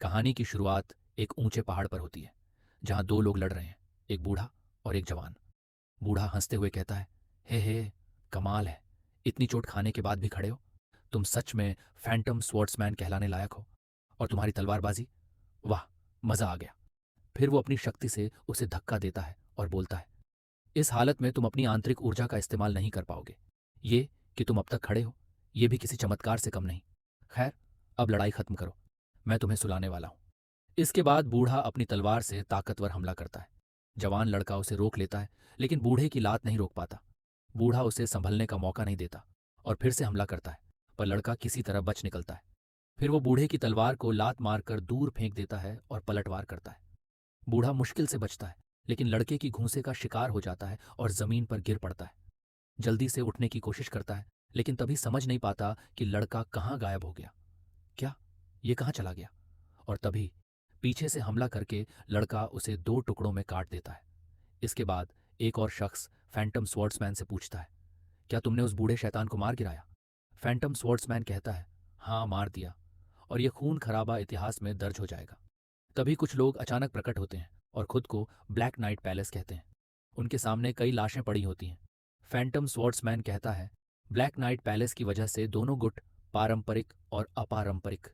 कहानी की शुरुआत एक ऊंचे पहाड़ पर होती है जहां दो लोग लड़ रहे हैं, एक बूढ़ा और एक जवान। बूढ़ा हंसते हुए कहता है, हे कमाल है, इतनी चोट खाने के बाद भी खड़े हो। तुम सच में फैंटम स्वॉर्ड्समैन कहलाने लायक हो। और तुम्हारी तलवारबाजी, वाह, मजा आ गया। फिर वो अपनी शक्ति से उसे धक्का देता है और बोलता है, इस हालत में तुम अपनी आंतरिक ऊर्जा का इस्तेमाल नहीं कर पाओगे। ये कि तुम अब तक खड़े हो, ये भी किसी चमत्कार से कम नहीं। खैर, अब लड़ाई खत्म करो, मैं तुम्हें सुलाने वाला हूं। इसके बाद बूढ़ा अपनी तलवार से ताकतवर हमला करता है। जवान लड़का उसे रोक लेता है, लेकिन बूढ़े की लात नहीं रोक पाता। बूढ़ा उसे संभलने का मौका नहीं देता और फिर से हमला करता है, पर लड़का किसी तरह बच निकलता है। फिर वो बूढ़े की तलवार को लात मारकर दूर फेंक देता है और पलटवार करता है। बूढ़ा मुश्किल से बचता है, लेकिन लड़के की घूंसे का शिकार हो जाता है और जमीन पर गिर पड़ता है। जल्दी से उठने की कोशिश करता है, लेकिन तभी समझ नहीं पाता कि लड़का कहाँ गायब हो गया। क्या, ये कहाँ चला गया? और तभी पीछे से हमला करके लड़का उसे दो टुकड़ों में काट देता है। इसके बाद एक और शख्स फैंटम स्वॉर्ड्समैन से पूछता है, क्या तुमने उस बूढ़े शैतान को मार गिराया? फैंटम स्वॉर्ड्समैन कहता है, हाँ, मार दिया, और ये खून खराबा इतिहास में दर्ज हो जाएगा। तभी कुछ लोग अचानक प्रकट होते हैं और खुद को ब्लैक नाइट पैलेस कहते हैं। उनके सामने कई लाशें पड़ी होती हैं। फैंटम स्वॉर्ड्समैन कहता है, ब्लैक नाइट पैलेस की वजह से दोनों गुट पारंपरिक और अपारंपरिक।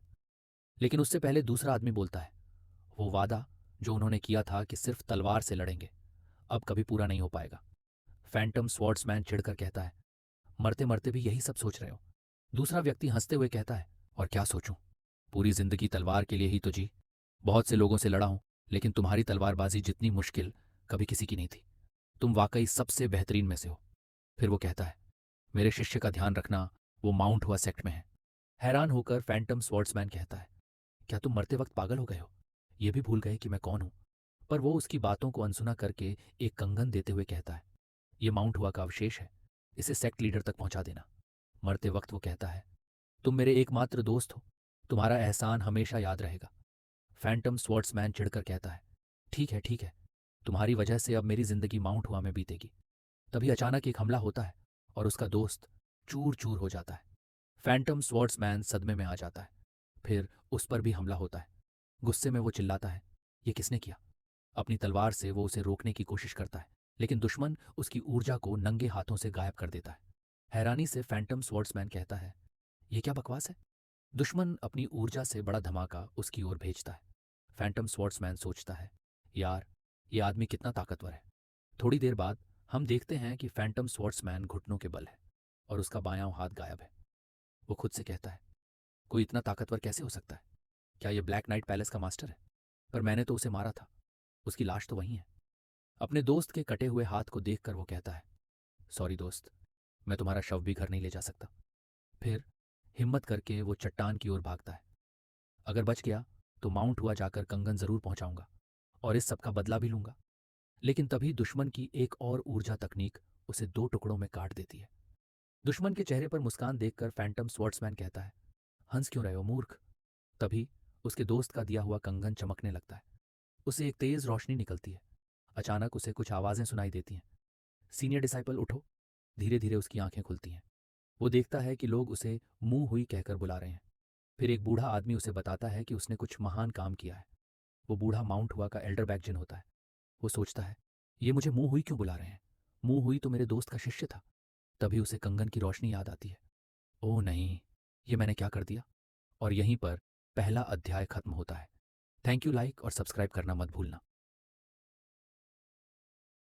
लेकिन उससे पहले दूसरा आदमी बोलता है, वो वादा जो उन्होंने किया था कि सिर्फ तलवार से लड़ेंगे, अब कभी पूरा नहीं हो पाएगा। फैंटम स्वॉर्ड्समैन चिढ़कर कहता है, मरते मरते भी यही सब सोच रहे हो? दूसरा व्यक्ति हंसते हुए कहता है, और क्या सोचूं, पूरी जिंदगी तलवार के लिए ही तो जी। बहुत से लोगों से लड़ा हूं, लेकिन तुम्हारी तलवारबाजी जितनी मुश्किल कभी किसी की नहीं थी। तुम वाकई सबसे बेहतरीन में से हो। फिर वो कहता है, मेरे शिष्य का ध्यान रखना, वो माउंट हुआ सेक्ट में है। हैरान होकर फैंटम स्वॉर्ड्समैन कहता है, क्या तुम मरते वक्त पागल हो गए हो? ये भी भूल गए कि मैं कौन हूं? पर वो उसकी बातों को अनसुना करके एक कंगन देते हुए कहता है, ये माउंट हुआ का अवशेष है, इसे सेक्ट लीडर तक पहुंचा देना। मरते वक्त वो कहता है, तुम मेरे एकमात्र दोस्त हो, तुम्हारा एहसान हमेशा याद रहेगा। फैंटम स्वॉर्ड्समैन चिढ़कर कहता है, ठीक है ठीक है, तुम्हारी वजह से अब मेरी जिंदगी माउंट हुआ में बीतेगी। तभी अचानक एक हमला होता है और उसका दोस्त चूर चूर हो जाता है। फैंटम स्वॉर्ड्समैन सदमे में आ जाता है। फिर उस पर भी हमला होता है। गुस्से में वो चिल्लाता है, ये किसने किया? अपनी तलवार से वो उसे रोकने की कोशिश करता है, लेकिन दुश्मन उसकी ऊर्जा को नंगे हाथों से गायब कर देता है। हैरानी से फैंटम स्वॉर्ड्समैन कहता है, ये क्या बकवास है? दुश्मन अपनी ऊर्जा से बड़ा धमाका उसकी ओर भेजता है। फैंटम स्वॉर्ड्समैन सोचता है, यार, ये आदमी कितना ताकतवर है। थोड़ी देर बाद हम देखते हैं कि फैंटम स्वॉर्ड्समैन घुटनों के बल है और उसका बायां हाथ गायब है। वो खुद से कहता है, कोई इतना ताकतवर कैसे हो सकता है? क्या ये ब्लैक नाइट पैलेस का मास्टर है? पर मैंने तो उसे मारा था, उसकी लाश तो वहीं है। अपने दोस्त के कटे हुए हाथ को देखकर वो कहता है, सॉरी दोस्त, मैं तुम्हारा शव भी घर नहीं ले जा सकता। फिर हिम्मत करके वो चट्टान की ओर भागता है। अगर बच गया तो माउंट हुआ जाकर कंगन जरूर पहुंचाऊंगा और इस सब का बदला भी लूंगा। लेकिन तभी दुश्मन की एक और ऊर्जा तकनीक उसे दो टुकड़ों में काट देती है। दुश्मन के चेहरे पर मुस्कान देखकर फैंटम स्वॉर्ड्समैन कहता है, हंस क्यों रहे हो मूर्ख? तभी उसके दोस्त का दिया हुआ कंगन चमकने लगता है। उसे एक तेज रोशनी निकलती है। अचानक उसे कुछ आवाजें सुनाई देती हैं, सीनियर डिसाइपल उठो। धीरे धीरे उसकी आंखें खुलती हैं। वो देखता है कि लोग उसे मुंह हुई कहकर बुला रहे हैं। फिर एक बूढ़ा आदमी उसे बताता है कि उसने कुछ महान काम किया है। वो बूढ़ा माउंट हुआ का एल्डर बैगजिन होता है। वो सोचता है, ये मुझे मुंह हुई क्यों बुला रहे हैं? मुंह हुई तो मेरे दोस्त का शिष्य था। तभी उसे कंगन की रोशनी याद आती है। ओह नहीं, ये मैंने क्या कर दिया? और यहीं पर पहला अध्याय खत्म होता है। थैंक यू, लाइक और सब्सक्राइब करना मत भूलना।